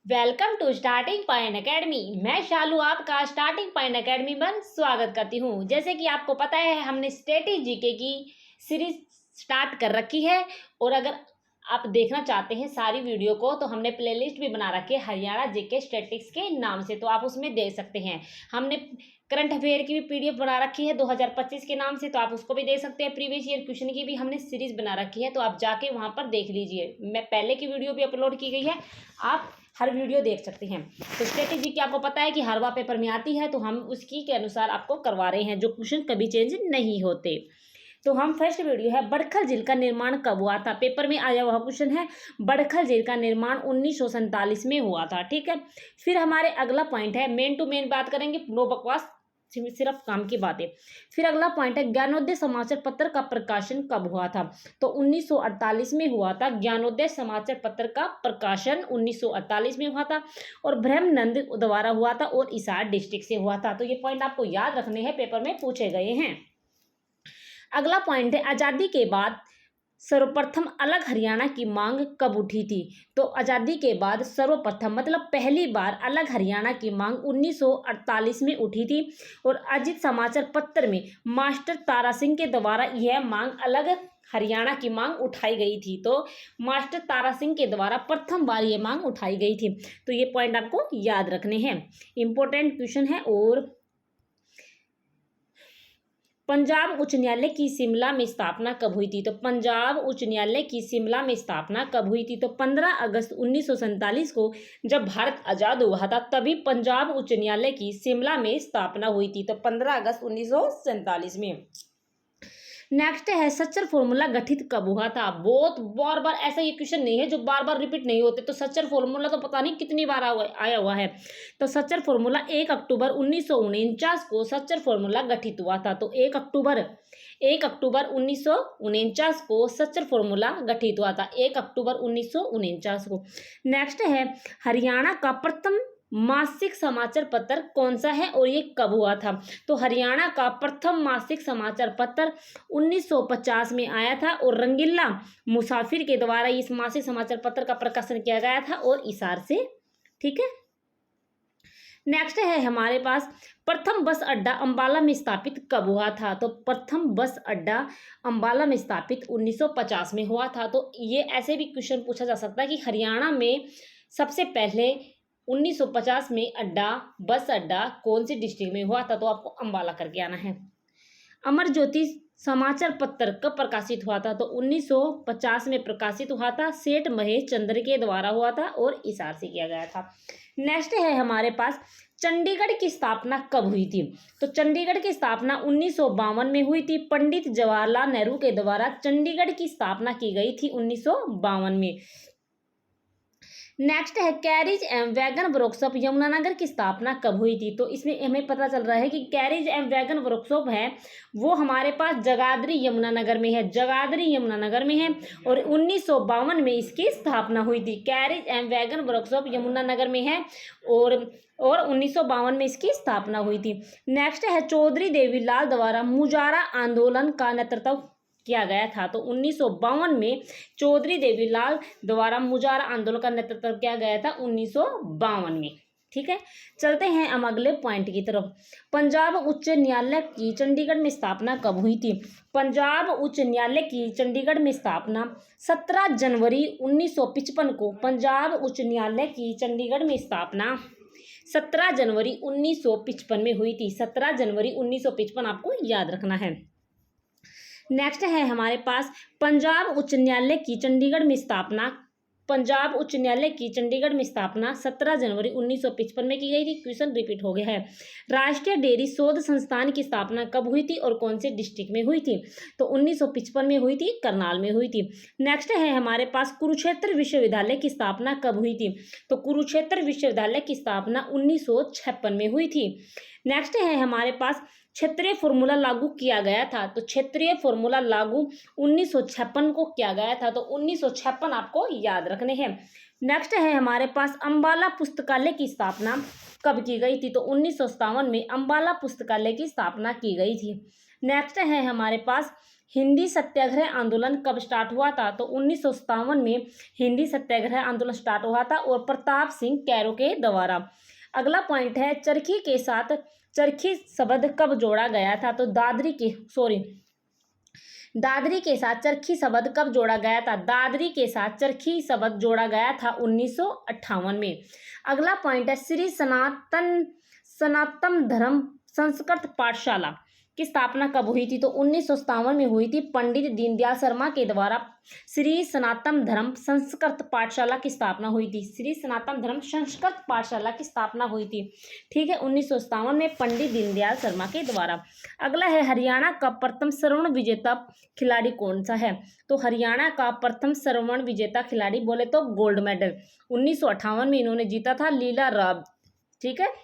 Welcome to starting point academy. मैं शालू आपका starting point academy में स्वागत करती हूँ। जैसे कि आपको पता है, हमने स्टैटिक जीके की सीरीज स्टार्ट कर रखी है और अगर आप देखना चाहते हैं सारी वीडियो को तो हमने प्लेलिस्ट भी बना रखी है हरियाणा जीके स्टैटिक्स के नाम से, तो आप उसमें देख सकते हैं। हमने करंट अफेयर की भी पीडीएफ बना रखी है 2025 के नाम से, तो आप उसको भी देख सकते हैं। प्रीवियस ईयर क्वेश्चन की भी हमने सीरीज बना रखी है, तो आप जाके वहाँ पर देख लीजिए। मैं पहले की वीडियो भी अपलोड की गई है, आप हर वीडियो देख सकते हैं। तो स्ट्रेटेजी की आपको पता है कि हर बार पेपर में आती है, तो हम उसकी के अनुसार आपको करवा रहे हैं, जो क्वेश्चन कभी चेंज नहीं होते। तो हम फर्स्ट वीडियो है, बड़खल झील का निर्माण कब हुआ था। पेपर में आया हुआ क्वेश्चन है, बड़खल झील का निर्माण 1947 में हुआ था। ठीक है, फिर हमारे अगला पॉइंट है, मेन टू मेन बात करेंगे, नो बकवास, सिर्फ काम की बातें। फिर अगला पॉइंट है, ज्ञानोदय समाचार पत्र का प्रकाशन कब हुआ था। तो 1948 में हुआ था। ज्ञानोदय समाचार पत्र का प्रकाशन 1948 में हुआ था और ब्रह्मानंद द्वारा हुआ था और हिसार डिस्ट्रिक्ट से हुआ था। तो ये पॉइंट आपको याद रखने हैं, पेपर में पूछे गए हैं। अगला पॉइंट है, आजादी के बाद सर्वप्रथम अलग हरियाणा की मांग कब उठी थी। तो आज़ादी के बाद सर्वप्रथम मतलब पहली बार अलग हरियाणा की मांग 1948 में उठी थी और अजीत समाचार पत्र में मास्टर तारा सिंह के द्वारा यह मांग अलग हरियाणा की मांग उठाई गई थी। तो मास्टर तारा सिंह के द्वारा प्रथम बार ये मांग उठाई गई थी। तो ये पॉइंट आपको याद रखने हैं, इंपॉर्टेंट क्वेश्चन है। और पंजाब उच्च न्यायालय की शिमला में स्थापना कब हुई थी। तो पंजाब उच्च न्यायालय की शिमला में स्थापना कब हुई थी। तो 15 अगस्त 1947 को जब भारत आजाद हुआ था, तभी पंजाब उच्च न्यायालय की शिमला में स्थापना हुई थी। तो 15 अगस्त 1947 में। नेक्स्ट है, सच्चर फॉर्मूला गठित कब हुआ था। बहुत बार बार ऐसा ये क्वेश्चन नहीं है जो बार बार रिपीट नहीं होते। तो सच्चर फॉर्मूला तो पता नहीं कितनी बार आया हुआ है। तो सच्चर फॉर्मूला 1 अक्टूबर 1949 को सच्चर फॉर्मूला गठित हुआ था। तो 1 अक्टूबर 1949 को सच्चर फॉर्मूला गठित हुआ था। 1 अक्टूबर 1949 को। नेक्स्ट है, हरियाणा का प्रथम मासिक समाचार पत्र कौन सा है और ये कब हुआ था। तो हरियाणा का प्रथम मासिक समाचार पत्र 1950 में आया था और रंगीला मुसाफिर के द्वारा इस मासिक समाचार पत्र का प्रकाशन किया गया था और हिसार से। ठीक है, नेक्स्ट है हमारे पास, प्रथम बस अड्डा अंबाला में स्थापित कब हुआ था। तो प्रथम बस अड्डा अंबाला में स्थापित 1950 में हुआ था। तो ये ऐसे भी क्वेश्चन पूछा जा सकता है कि हरियाणा में सबसे पहले 1950 में बस अड्डा कौन सी डिस्ट्रिक्ट में हुआ था। तो आपको अंबाला करके आना है। अमर ज्योति समाचार पत्र कब प्रकाशित हुआ था। तो 1950 में प्रकाशित हुआ था। सेठ महेश चंद्र के द्वारा हुआ था और हिसार से किया गया था। नेक्स्ट है हमारे पास, चंडीगढ़ की स्थापना कब हुई थी। तो चंडीगढ़ की स्थापना 1952 में हुई थी। पंडित जवाहरलाल नेहरू के द्वारा चंडीगढ़ की स्थापना की गई थी 1952 में। नेक्स्ट है, कैरिज एवं वैगन वर्कशॉप यमुनानगर की स्थापना कब हुई थी। तो इसमें हमें पता चल रहा है कि कैरिज एवं वैगन वर्कशॉप है वो हमारे पास जगाधरी यमुनानगर में है, जगाधरी यमुनानगर में है और 1952 में इसकी स्थापना हुई थी। कैरिज एवं वैगन वर्कशॉप यमुनानगर में है और 1952 में इसकी स्थापना हुई थी। नेक्स्ट है, चौधरी देवीलाल द्वारा मुजारा आंदोलन का नेतृत्व किया गया था। तो 1952 में चौधरी देवीलाल द्वारा मुजारा आंदोलन का नेतृत्व किया गया था 1952 में। ठीक है, चलते हैं हम अगले पॉइंट की तरफ। पंजाब उच्च न्यायालय की चंडीगढ़ में स्थापना कब हुई थी। पंजाब उच्च न्यायालय की चंडीगढ़ में स्थापना 17 जनवरी 1955 को। पंजाब उच्च न्यायालय की चंडीगढ़ में स्थापना 17 जनवरी 1955 में हुई थी। 17 जनवरी 1955 आपको याद रखना है। नेक्स्ट है हमारे पास, पंजाब उच्च न्यायालय की चंडीगढ़ में स्थापना 17 जनवरी 1955 में की गई थी। क्वेश्चन रिपीट हो गया है। राष्ट्रीय डेयरी शोध संस्थान की स्थापना कब हुई थी और कौन से डिस्ट्रिक्ट में हुई थी। तो 1955 में हुई थी, करनाल में हुई थी। नेक्स्ट है हमारे पास, कुरुक्षेत्र विश्वविद्यालय की स्थापना कब हुई थी। तो कुरुक्षेत्र विश्वविद्यालय की स्थापना 1956 में हुई थी। नेक्स्ट है हमारे पास, क्षेत्रीय फॉर्मूला लागू किया गया था। तो क्षेत्रीय फॉर्मूला लागू 1956 को किया गया था। तो 1956 आपको याद रखने हैं। नेक्स्ट है हमारे पास, अंबाला पुस्तकालय की स्थापना कब की गई थी। तो 1957 में अंबाला पुस्तकालय की स्थापना की गई थी। नेक्स्ट है हमारे पास, हिंदी सत्याग्रह आंदोलन कब स्टार्ट हुआ था? तो 1957 में हिंदी सत्याग्रह आंदोलन स्टार्ट हुआ था और प्रताप सिंह कैरो के द्वारा। अगला पॉइंट है चरखी के साथ चरखी शब्द कब जोड़ा गया था? तो दादरी के साथ चरखी शब्द कब जोड़ा गया था? दादरी के साथ चरखी शब्द जोड़ा गया था 1958 में। अगला पॉइंट है श्री सनातन धर्म संस्कृत पाठशाला की स्थापना कब हुई थी? तो 1957 में हुई थी। पंडित दीनदयाल शर्मा के द्वारा श्री सनातन धर्म संस्कृत पाठशाला की स्थापना हुई थी। श्री सनातन धर्म संस्कृत पाठशाला की स्थापना हुई थी, ठीक है, 1957 में पंडित दीनदयाल शर्मा के द्वारा। अगला है हरियाणा का प्रथम स्वर्ण विजेता खिलाड़ी कौन सा है? तो हरियाणा का प्रथम स्वर्ण विजेता खिलाड़ी बोले तो गोल्ड मेडल 1958 में इन्होंने जीता था, लीला राव, ठीक है,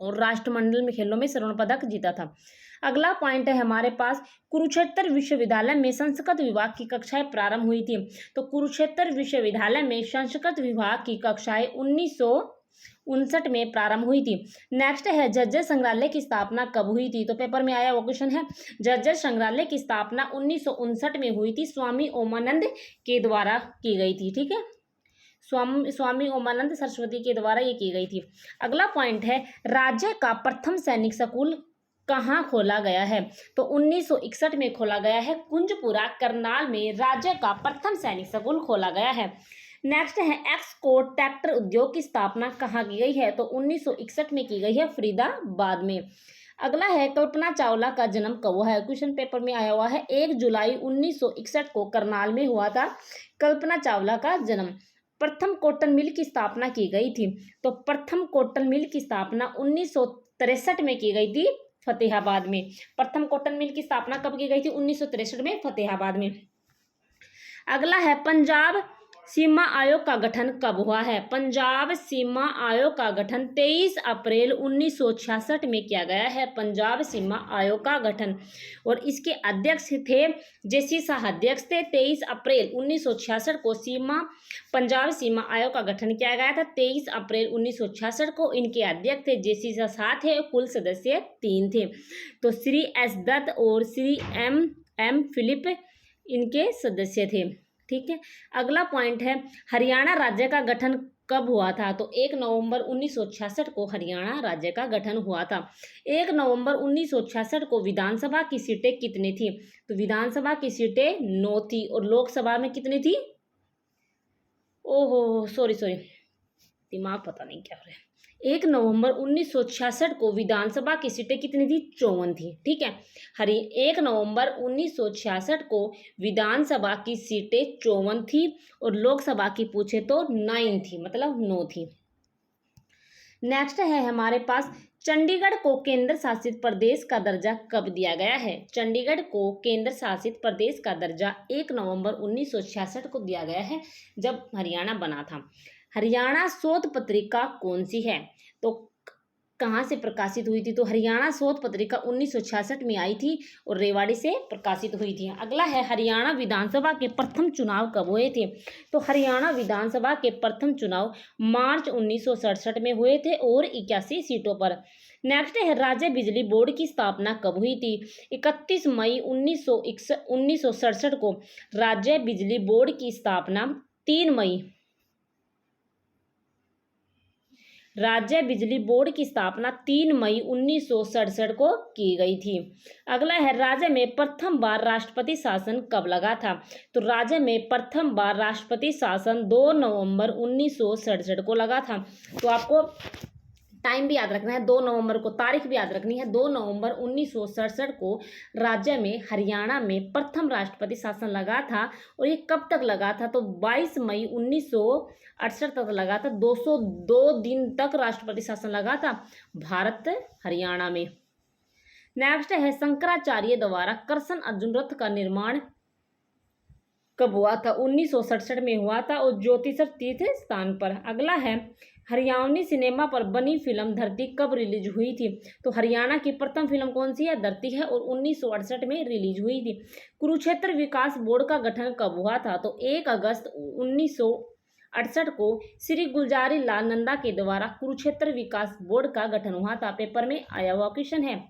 और राष्ट्रमंडल में खेलों में स्वर्ण पदक जीता था। अगला पॉइंट है हमारे पास कुरुक्षेत्र विश्वविद्यालय में संस्कृत विभाग की कक्षाएं प्रारंभ हुई थी। तो कुरुक्षेत्र विश्वविद्यालय में संस्कृत विभाग की कक्षाएं 1959 में प्रारंभ हुई थी। नेक्स्ट है जर्जर संग्रहालय की स्थापना कब हुई थी? तो पेपर में आया वो क्वेश्चन है। जर्जर संग्रहालय की स्थापना 1959 में हुई थी, स्वामी ओमानंद के द्वारा की गई थी, ठीक है, स्वामी ओमानंद सरस्वती के द्वारा ये की गई थी। अगला पॉइंट है राज्य का प्रथम सैनिक स्कूल कहाँ खोला गया है? तो 1961 में खोला गया है, कुंजपुरा करनाल में राज्य का प्रथम सैनिक स्कूल खोला गया है। नेक्स्ट है एक्सकोट ट्रैक्टर उद्योग की स्थापना कहाँ की गई है? तो 1961 में की गई है, फरीदाबाद में। अगला है कल्पना चावला का जन्म कब हुआ है? क्वेश्चन पेपर में आया हुआ है, 1 जुलाई 1961 को करनाल में हुआ था कल्पना चावला का जन्म। प्रथम कॉटन मिल की स्थापना की गई थी। तो प्रथम कॉटन मिल की स्थापना 1963 में की गई थी, फतेहाबाद में। प्रथम कॉटन मिल की स्थापना कब की गई थी? 1963 में, फतेहाबाद में। अगला है पंजाब सीमा आयोग का गठन कब हुआ है? पंजाब सीमा आयोग का गठन 23 अप्रैल 1966 में किया गया है, पंजाब सीमा आयोग का गठन, और इसके अध्यक्ष थे जेसी शाह अध्यक्ष थे। 23 अप्रैल 1966 को पंजाब सीमा आयोग का गठन किया गया था, 23 अप्रैल 1966 को। इनके अध्यक्ष थे जेसी शाह थे, कुल सदस्य 3 थे। तो श्री एस दत्त और श्री एम फिलिप इनके सदस्य थे, ठीक है। अगला पॉइंट है हरियाणा राज्य का गठन कब हुआ था? तो 1 नवंबर 1966 को हरियाणा राज्य का गठन हुआ था। 1 नवंबर 1966 को विधानसभा की सीटें कितनी थी? तो विधानसभा की सीटें 9 थी, और लोकसभा में कितनी थी? ओहो सॉरी दिमाग पता नहीं क्या हो रहा है। 1 नवंबर 1966 को विधानसभा की सीटें कितनी थी? 54 थी, ठीक है। 1 नवंबर 1966 को विधानसभा की सीटें 54 थी, और लोकसभा की पूछे तो 9 थी, मतलब 9 थी। नेक्स्ट है हमारे पास चंडीगढ़ को केंद्र शासित प्रदेश का दर्जा कब दिया गया है? चंडीगढ़ को केंद्र शासित प्रदेश का दर्जा 1 नवंबर 1966 को दिया गया है, जब हरियाणा बना था। हरियाणा शोध पत्रिका कौन सी है? तो कहाँ से प्रकाशित हुई थी? तो हरियाणा शोध पत्रिका 1966 में आई थी और रेवाड़ी से प्रकाशित हुई थी। अगला है हरियाणा विधानसभा के प्रथम चुनाव कब हुए थे? तो हरियाणा विधानसभा के प्रथम चुनाव मार्च 1967 में हुए थे, और 81 सीटों पर। नेक्स्ट है राज्य बिजली बोर्ड की स्थापना कब हुई थी? 31 मई 1967 को राज्य बिजली बोर्ड की स्थापना 3 मई राज्य बिजली बोर्ड की स्थापना 3 मई 1967 को की गई थी। अगला है राज्य में प्रथम बार राष्ट्रपति शासन कब लगा था? तो राज्य में प्रथम बार राष्ट्रपति शासन 2 नवंबर 1967 को लगा था। तो आपको टाइम भी याद रखना है, 2 नवंबर को, तारीख भी याद रखनी है। 2 नवंबर 1967 को राज्य में हरियाणा में प्रथम राष्ट्रपति शासन लगा था, और ये कब तक लगा था? तो 22 मई 1968 तक लगा था। 202 दिन तक राष्ट्रपति शासन लगा था भारत हरियाणा में। नेक्स्ट है शंकराचार्य द्वारा कृष्ण अर्जुन रथ का निर्माण कब हुआ था? 1967 में हुआ था, और ज्योतिषर तीर्थ स्थान पर। अगला है हरियाणवी सिनेमा पर बनी फिल्म धरती कब रिलीज हुई थी? तो हरियाणा की प्रथम फिल्म कौन सी है? धरती है, और 1968 में रिलीज हुई थी। कुरुक्षेत्र विकास बोर्ड का गठन कब हुआ था? तो 1 अगस्त 1968 को श्री गुलजारी लाल नंदा के द्वारा कुरुक्षेत्र विकास बोर्ड का गठन हुआ था। पेपर में आया हुआ क्वेश्चन है।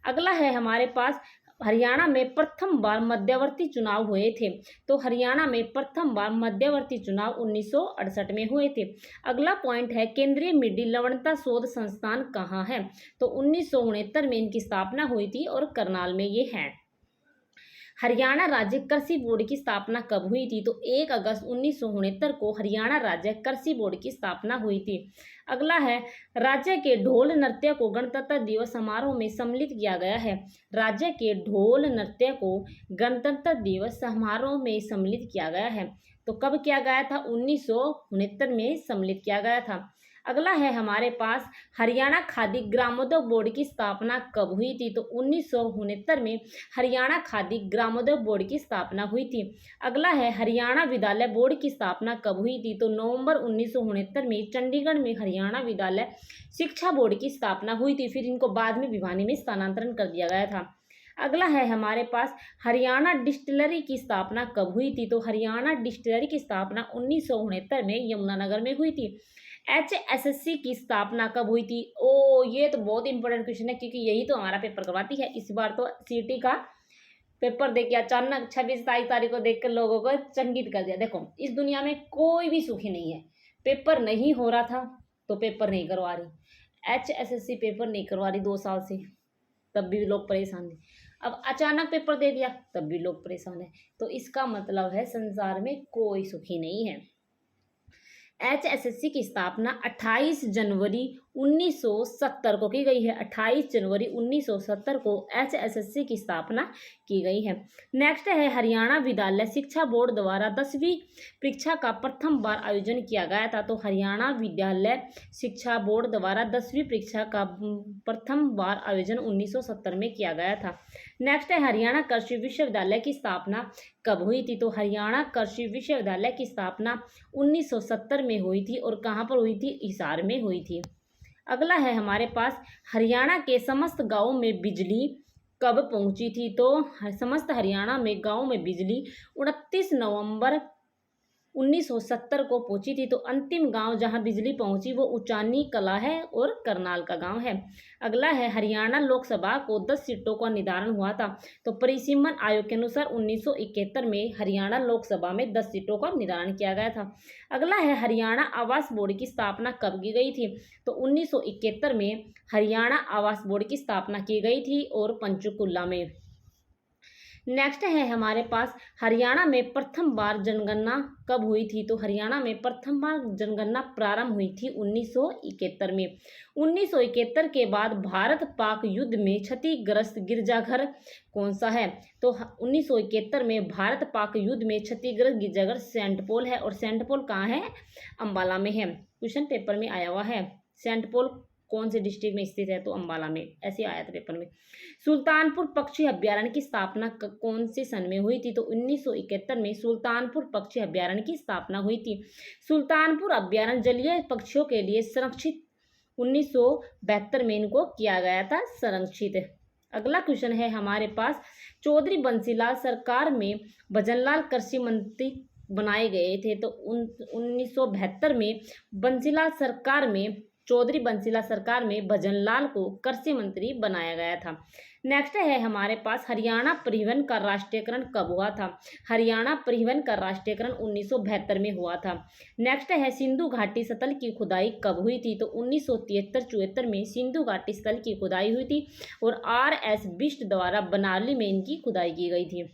अगला है हमारे पास हरियाणा में प्रथम बार मध्यवर्ती चुनाव हुए थे? तो हरियाणा में प्रथम बार मध्यवर्ती चुनाव 1968 में हुए थे। अगला पॉइंट है, केंद्रीय मिट्टी लवणता शोध संस्थान कहाँ है? तो 1969 में इनकी स्थापना हुई थी और करनाल में ये है। हरियाणा राज्य कृषि बोर्ड की स्थापना कब हुई थी? तो 1 अगस्त 1969 को हरियाणा राज्य कृषि बोर्ड की स्थापना हुई थी। अगला है, राज्य के ढोल नृत्य को गणतंत्र दिवस समारोह में सम्मिलित किया गया है। राज्य के ढोल नृत्य को गणतंत्र दिवस समारोह में सम्मिलित किया गया है। तो कब किया गया था? 1969 में सम्मिलित किया गया था। अगला है हमारे पास, हरियाणा खादी ग्रामोद्योग बोर्ड की स्थापना कब हुई थी? तो 1969 में हरियाणा खादी ग्रामोद्योग बोर्ड की स्थापना हुई थी। अगला है, हरियाणा विद्यालय बोर्ड की स्थापना कब हुई थी? तो नवंबर 1969 में चंडीगढ़ में हरियाणा विद्यालय शिक्षा बोर्ड की स्थापना हुई थी। फिर इनको बाद में भिवानी में स्थानांतरण कर दिया गया था। अगला है हमारे पास, हरियाणा डिस्टिलरी की स्थापना कब हुई थी? तो हरियाणा डिस्टिलरी की स्थापना 1969 में यमुनानगर में हुई थी। HSSC की स्थापना कब हुई थी? ये तो बहुत इंपॉर्टेंट क्वेश्चन है, क्योंकि यही तो हमारा पेपर करवाती है। इस बार तो सीटी का पेपर देख के अचानक 26-27 तारीख को देखकर लोगों को चंगित कर दिया। देखो, इस दुनिया में कोई भी सुखी नहीं है। पेपर नहीं हो रहा था तो पेपर नहीं करवा रही, HSSC पेपर नहीं करवा रही 2 साल से, तब भी लोग परेशान थे। अब अचानक पेपर दे दिया तब भी लोग परेशान है। तो इसका मतलब है संसार में कोई सुखी नहीं है। HSSC की स्थापना 28 जनवरी 1970 को की गई है। 28 जनवरी 1970 को HSSC की स्थापना की गई है। नेक्स्ट है, हरियाणा विद्यालय शिक्षा बोर्ड द्वारा 10वीं परीक्षा का प्रथम बार आयोजन किया गया था। तो हरियाणा विद्यालय शिक्षा बोर्ड द्वारा 10वीं परीक्षा का प्रथम बार आयोजन 1970 में किया गया था। नेक्स्ट है, हरियाणा कृषि विश्वविद्यालय की स्थापना कब हुई थी? तो हरियाणा कृषि विश्वविद्यालय की स्थापना 1970 में हुई थी। और कहाँ पर हुई थी? हिसार में हुई थी। अगला है हमारे पास, हरियाणा के समस्त गांवों में बिजली कब पहुंची थी? तो समस्त हरियाणा में गांवों में बिजली 29 नवंबर 1970 को पहुंची थी। तो अंतिम गांव जहां बिजली पहुंची वो उचानी कला है और करनाल का गांव है। अगला है, हरियाणा लोकसभा को 10 सीटों का निर्धारण हुआ था। तो परिसीमन आयोग के अनुसार 1971 में हरियाणा लोकसभा में 10 सीटों का निर्धारण किया गया था। अगला है, हरियाणा आवास बोर्ड की स्थापना कब की गई थी? तो 1971 में हरियाणा आवास बोर्ड की स्थापना की गई थी और पंचकुला में। नेक्स्ट है हमारे पास, हरियाणा में प्रथम बार जनगणना कब हुई थी? तो हरियाणा में प्रथम बार जनगणना प्रारंभ हुई थी 1971 में। 1971 के बाद भारत पाक युद्ध में क्षतिग्रस्त गिरजाघर कौन सा है? तो 1971 में भारत पाक युद्ध में क्षतिग्रस्त गिरजाघर सेंट पॉल है। और सेंट पॉल कहाँ है? अंबाला में है। क्वेश्चन पेपर में आया हुआ है, सेंट पॉल कौन से डिस्ट्रिक्ट में स्थित है? तो अंबाला में, ऐसे आया था पेपर में। सुल्तानपुर पक्षी अभ्यारण्य की स्थापना कौन से सन में हुई थी? तो 1971 में सुल्तानपुर पक्षी अभ्यारण्य की स्थापना हुई थी। सुल्तानपुर अभ्यारण्य जलीय पक्षियों के लिए संरक्षित 1972 में इनको किया गया था संरक्षित। अगला क्वेश्चन है हमारे पास, चौधरी बंसीलाल सरकार में भजनलाल कृषि मंत्री बनाए गए थे। तो 1972 में बंसीलाल सरकार में चौधरी बंसीलाल सरकार में भजनलाल को कृषि मंत्री बनाया गया था। नेक्स्ट है हमारे पास, हरियाणा परिवहन का राष्ट्रीयकरण कब हुआ था? हरियाणा परिवहन का राष्ट्रीयकरण 1972 में हुआ था। नेक्स्ट है, सिंधु घाटी स्थल की खुदाई कब हुई थी? तो 1973-74 में सिंधु घाटी स्थल की खुदाई हुई थी और RS बिष्ट द्वारा बनारली में इनकी खुदाई की गई थी।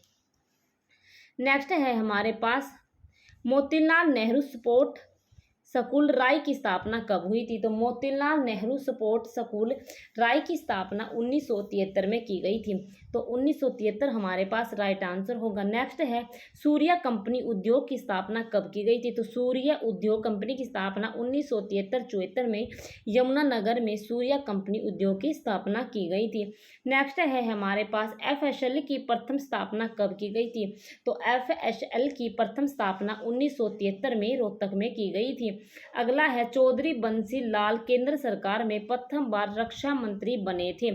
नेक्स्ट है हमारे पास, मोतीलाल नेहरू स्पोर्ट स्कूल राय की स्थापना कब हुई थी? तो मोतीलाल नेहरू स्पोर्ट स्कूल राय की स्थापना 1973 में की गई थी। तो 1973 हमारे पास राइट आंसर होगा। नेक्स्ट है, सूर्या कंपनी उद्योग की स्थापना कब की गई थी? तो सूर्या उद्योग कंपनी की स्थापना 1973-74 में यमुनानगर में सूर्या कंपनी उद्योग की स्थापना की गई थी। नेक्स्ट है हमारे पास, FSL की प्रथम स्थापना कब की गई थी? तो FSL की प्रथम स्थापना 1973 में रोहतक में की गई थी। अगला है, चौधरी बंसी लाल केंद्र सरकार में प्रथम बार रक्षा मंत्री बने थे।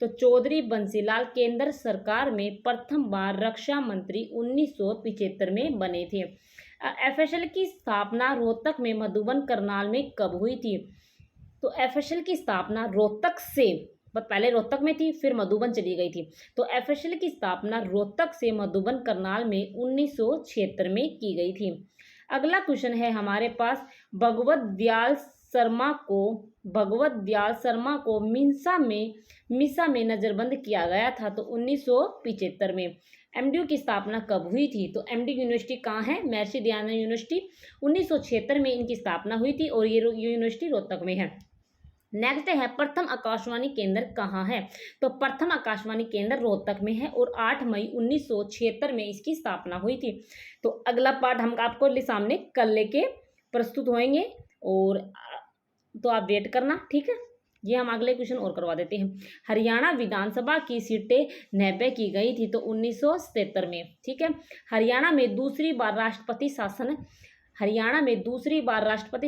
तो चौधरी बंसी लाल केंद्र सरकार में प्रथम बार रक्षा मंत्री 1975 में बने थे। FSL की स्थापना रोहतक में, मधुबन, करनाल में कब हुई थी? तो FSL की स्थापना रोहतक से बट पहले रोहतक में थी, फिर मधुबन चली गई थी। तो एफएसएल की स्थापना रोहतक से मधुबन करनाल में 1976 में की गई थी। अगला क्वेश्चन है हमारे पास, भगवत दयाल शर्मा को मिसा में नजरबंद किया गया था, तो 1975 में। एमडीयू की स्थापना कब हुई थी? तो एमडीयू यूनिवर्सिटी कहाँ है? महर्षि दयानंद यूनिवर्सिटी। 1976 में इनकी स्थापना हुई थी और ये यूनिवर्सिटी रोहतक में है। नेक्स्ट है, प्रथम आकाशवाणी केंद्र कहाँ है? तो प्रथम आकाशवाणी केंद्र रोहतक में है और 8 मई 1976 में इसकी स्थापना हुई थी। तो अगला पार्ट हम आपको सामने कल लेके प्रस्तुत होंगे, और तो आप वेट करना, ठीक है। ये हम अगले क्वेश्चन और करवा देते हैं। हरियाणा विधानसभा की सीटें 90 की गई थी, तो 1977 में, ठीक है। हरियाणा में दूसरी बार राष्ट्रपति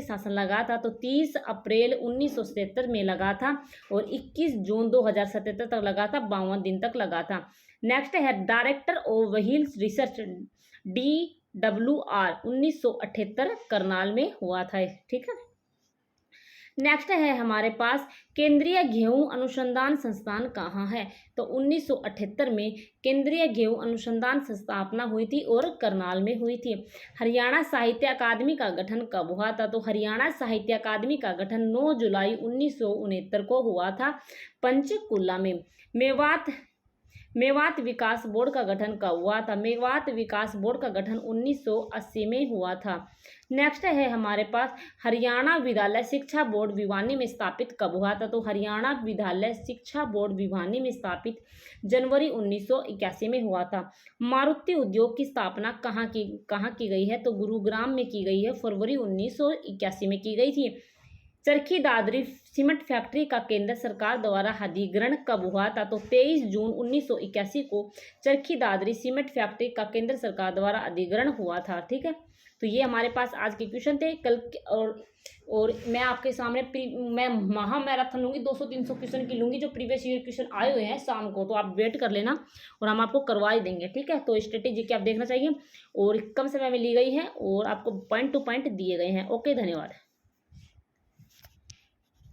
शासन लगा था, तो 30 अप्रैल 1977 में लगा था और 21 जून 2077 तक लगा था, 52 दिन तक लगा था। नेक्स्ट है, director of wheel research DWR 1978 Karnal में हुआ था, ठीक है। नेक्स्ट है हमारे पास, केंद्रीय गेहूं अनुसंधान संस्थान कहाँ है? तो 1978 में केंद्रीय गेहूं अनुसंधान स्थापना हुई थी और करनाल में हुई थी। हरियाणा साहित्य अकादमी का गठन कब हुआ था? तो हरियाणा साहित्य अकादमी का गठन 9 जुलाई 1969 को हुआ था, पंचकुला में। मेवात विकास बोर्ड का गठन कब हुआ था? मेवात विकास बोर्ड का गठन 1980 में हुआ था। नेक्स्ट है हमारे पास, हरियाणा विद्यालय शिक्षा बोर्ड भिवानी में स्थापित कब हुआ था? तो हरियाणा विद्यालय शिक्षा बोर्ड भिवानी में स्थापित जनवरी 1981 में हुआ था। मारुति उद्योग की स्थापना कहाँ की गई है? तो गुरुग्राम में की गई है, फरवरी 1981 में की गई थी। चरखी दादरी सीमेंट फैक्ट्री का केंद्र सरकार द्वारा अधिग्रहण कब हुआ था? तो 23 जून 1981 को चरखी दादरी सीमेंट फैक्ट्री का केंद्र सरकार द्वारा अधिग्रहण हुआ था, ठीक है। तो ये हमारे पास आज के क्वेश्चन थे। कल और मैं आपके सामने मैं महामैराथन लूँगी, 200-300 क्वेश्चन की लूँगी, जो प्रीवियस ईयर क्वेश्चन आए हुए हैं शाम को, तो आप वेट कर लेना और हम आपको करवा ही देंगे, ठीक है। तो स्ट्रेटेजी की आप देखना चाहिए और कम समय में ली गई है और आपको पॉइंट टू पॉइंट दिए गए हैं। ओके, धन्यवाद।